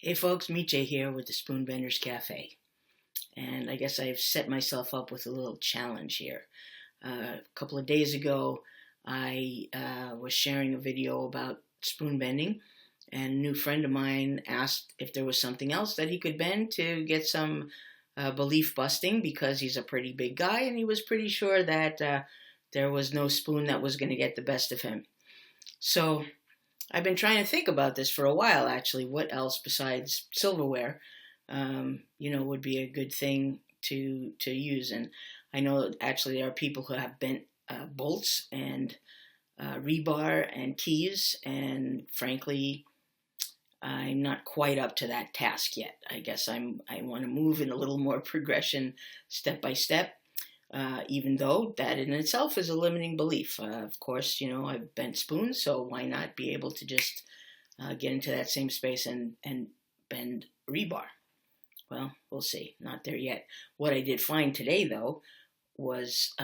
Hey folks, Miche here with the Spoonbenders Cafe. And I guess I've set myself up with a little challenge here. A couple of days ago, I was sharing a video about spoon bending, and a new friend of mine asked if there was something else that he could bend to get some belief busting because he's a pretty big guy and he was pretty sure that there was no spoon that was going to get the best of him. So I've been trying to think about this for a while, actually. What else besides silverware, would be a good thing to use? And I know actually there are people who have bent bolts and rebar and keys, and frankly, I'm not quite up to that task yet. I guess I want to move in a little more progression, step by step. Even though that in itself is a limiting belief. Of course, I've bent spoons, so why not be able to just get into that same space and bend rebar? Well, we'll see. Not there yet. What I did find today, though, was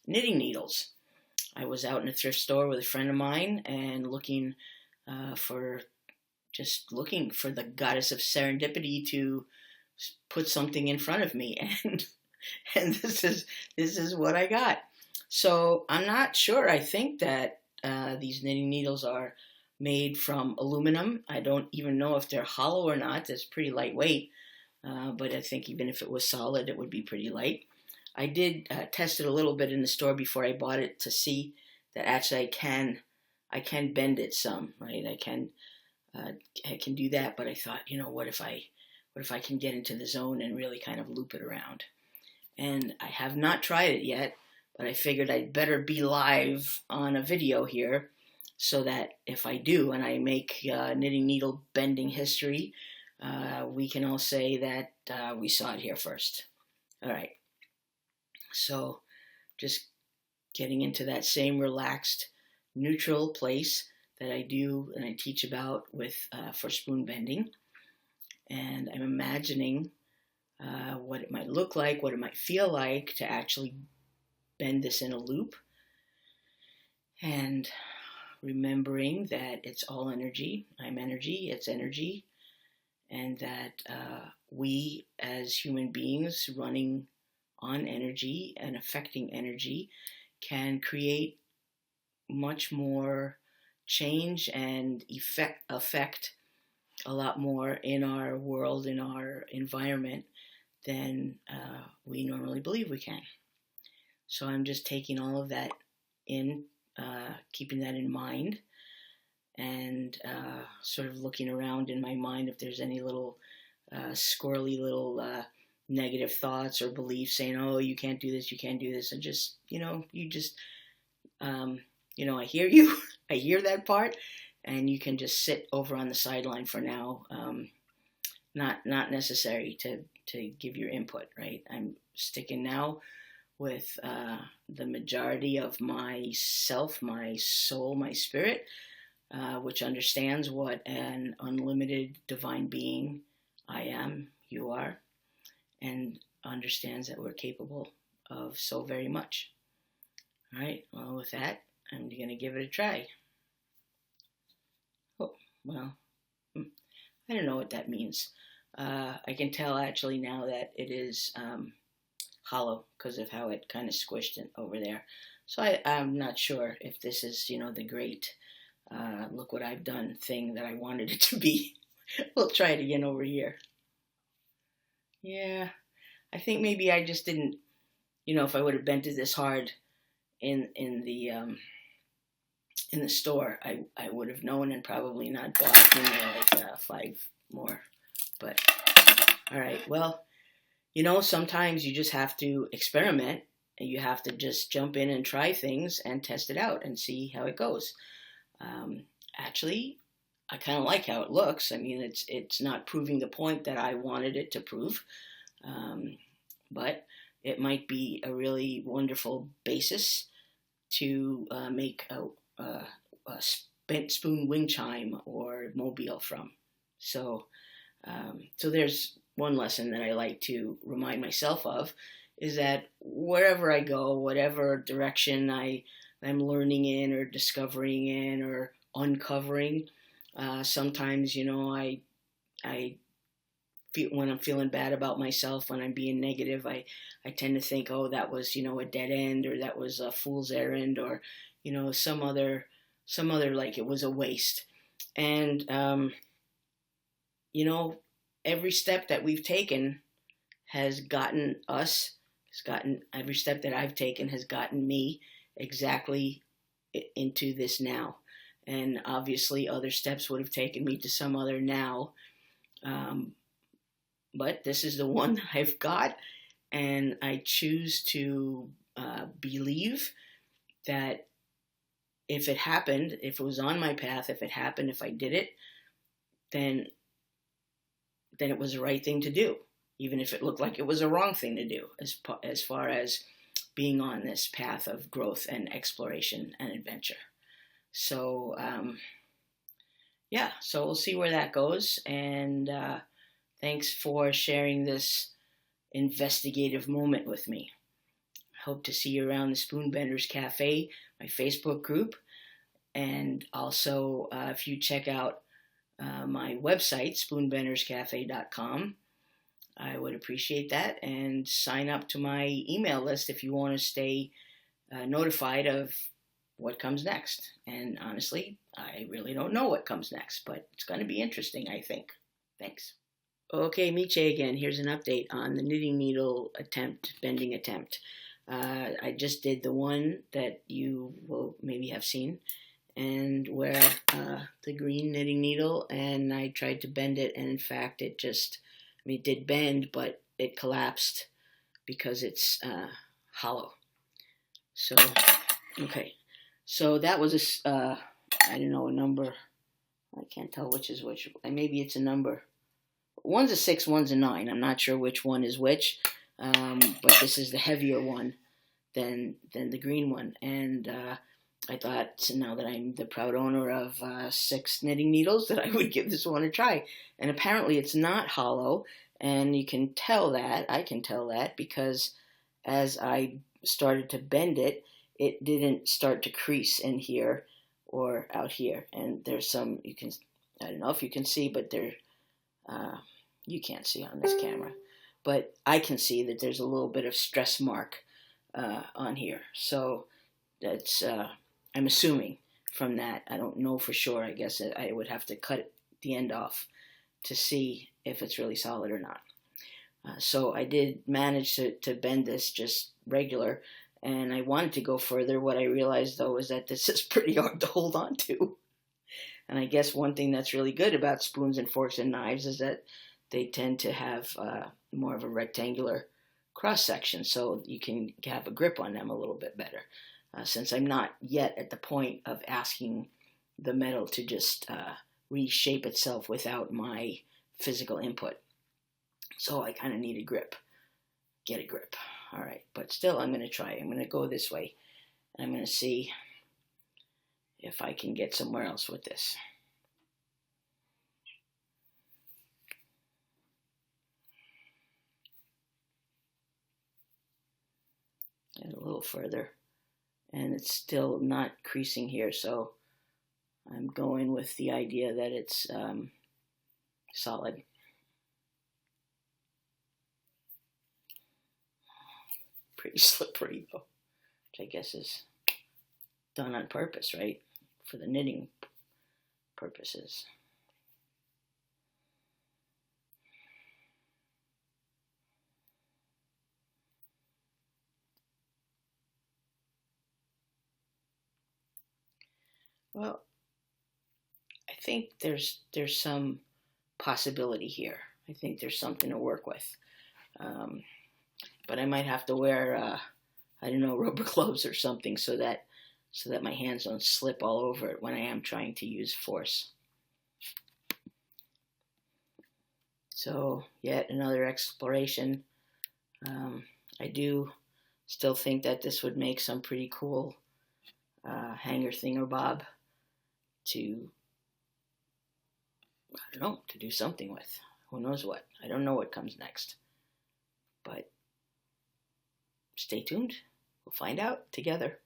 knitting needles. I was out in a thrift store with a friend of mine and looking for the goddess of serendipity to put something in front of me, and this is what I got. So I'm not sure. I think that these knitting needles are made from aluminum. I don't even know if they're hollow or not. It's pretty lightweight, but I think even if it was solid, it would be pretty light. I did test it a little bit in the store before I bought it to see that actually I can bend it some, right? I can do that, but I thought, what if I can get into the zone and really kind of loop it around? And I have not tried it yet, but I figured I'd better be live on a video here so that if I do and I make knitting needle bending history, we can all say that we saw it here first. All right. So just getting into that same relaxed, neutral place that I do and I teach about for spoon bending. And I'm imagining what it might look like, what it might feel like to actually bend this in a loop. And remembering that it's all energy. I'm energy, it's energy. And that we as human beings running on energy and affecting energy can create much more change and affect a lot more in our world, in our environment, than we normally believe we can. So I'm just taking all of that in, keeping that in mind, and sort of looking around in my mind if there's any little squirrely little negative thoughts or beliefs saying, oh, you can't do this, and just, I hear you, I hear that part, and you can just sit over on the sideline for now. Not necessary to give your input, right? I'm sticking now with the majority of myself, my soul, my spirit, which understands what an unlimited divine being I am, you are, and understands that we're capable of so very much. All right, well, with that, I'm going to give it a try. Oh, well, I don't know what that means. I can tell actually now that it is hollow because of how it kind of squished it over there. So I'm not sure if this is, the great look what I've done thing that I wanted it to be. We'll try it again over here. Yeah, I think maybe I just didn't, if I would have bent it this hard in the store, I would have known and probably not bought, like 5 more. But, all right, well, sometimes you just have to experiment, and you have to just jump in and try things and test it out and see how it goes. Actually, I kind of like how it looks. I mean, it's not proving the point that I wanted it to prove, but it might be a really wonderful basis to make a spent spoon wing chime or mobile from. So there's one lesson that I like to remind myself of, is that wherever I go, whatever direction I'm learning in or discovering in or uncovering, sometimes, I when I'm feeling bad about myself, when I'm being negative, I tend to think, oh, that was, a dead end, or that was a fool's errand, or, some other, like it was a waste. And, every step that we've taken has gotten every step that I've taken has gotten me exactly into this now. And obviously other steps would have taken me to some other now. But this is the one I've got, and I choose to believe that if it happened, if it was on my path, if it happened, if I did it, then it was the right thing to do, even if it looked like it was a wrong thing to do, as far as being on this path of growth and exploration and adventure. So, so we'll see where that goes. And thanks for sharing this investigative moment with me. I hope to see you around the Spoonbenders Cafe, my Facebook group. And also, if you check out my website, spoonbenderscafe.com, I would appreciate that. And sign up to my email list if you want to stay notified of what comes next. And honestly, I really don't know what comes next, but it's going to be interesting, I think. Thanks. Okay, Miche again. Here's an update on the knitting needle bending attempt. I just did the one that you will maybe have seen, and where the green knitting needle, and I tried to bend it, and in fact it did bend, but it collapsed because it's hollow. So, okay. So that was I don't know, a number. I can't tell which is which. Maybe it's a number. One's a 6, one's a 9. I'm not sure which one is which, but this is the heavier one than the green one. And I thought, so now that I'm the proud owner of 6 knitting needles, that I would give this one a try. And apparently it's not hollow, and you can tell that. I can tell that because as I started to bend it, it didn't start to crease in here or out here. And there's some, I don't know if you can see, but you can't see on this camera, but I can see that there's a little bit of stress mark on here. So that's, I'm assuming from that. I don't know for sure. I guess I would have to cut the end off to see if it's really solid or not. So I did manage to bend this just regular, and I wanted to go further. What I realized, though, is that this is pretty hard to hold on to. And I guess one thing that's really good about spoons and forks and knives is that they tend to have more of a rectangular cross-section, so you can have a grip on them a little bit better. Since I'm not yet at the point of asking the metal to just reshape itself without my physical input. So I kind of need a grip. Get a grip. All right, but still I'm going to try. I'm going to go this way, and I'm going to see if I can get somewhere else with this. And a little further, and it's still not creasing here, so I'm going with the idea that it's solid. Pretty slippery though, which I guess is done on purpose, right? For the knitting purposes. Well, I think there's some possibility here. I think there's something to work with. But I might have to wear, I don't know, rubber gloves or something so that my hands don't slip all over it when I am trying to use force. So, yet another exploration. I do still think that this would make some pretty cool hanger thingamabob to, I don't know, to do something with. Who knows what? I don't know what comes next. But stay tuned. We'll find out together.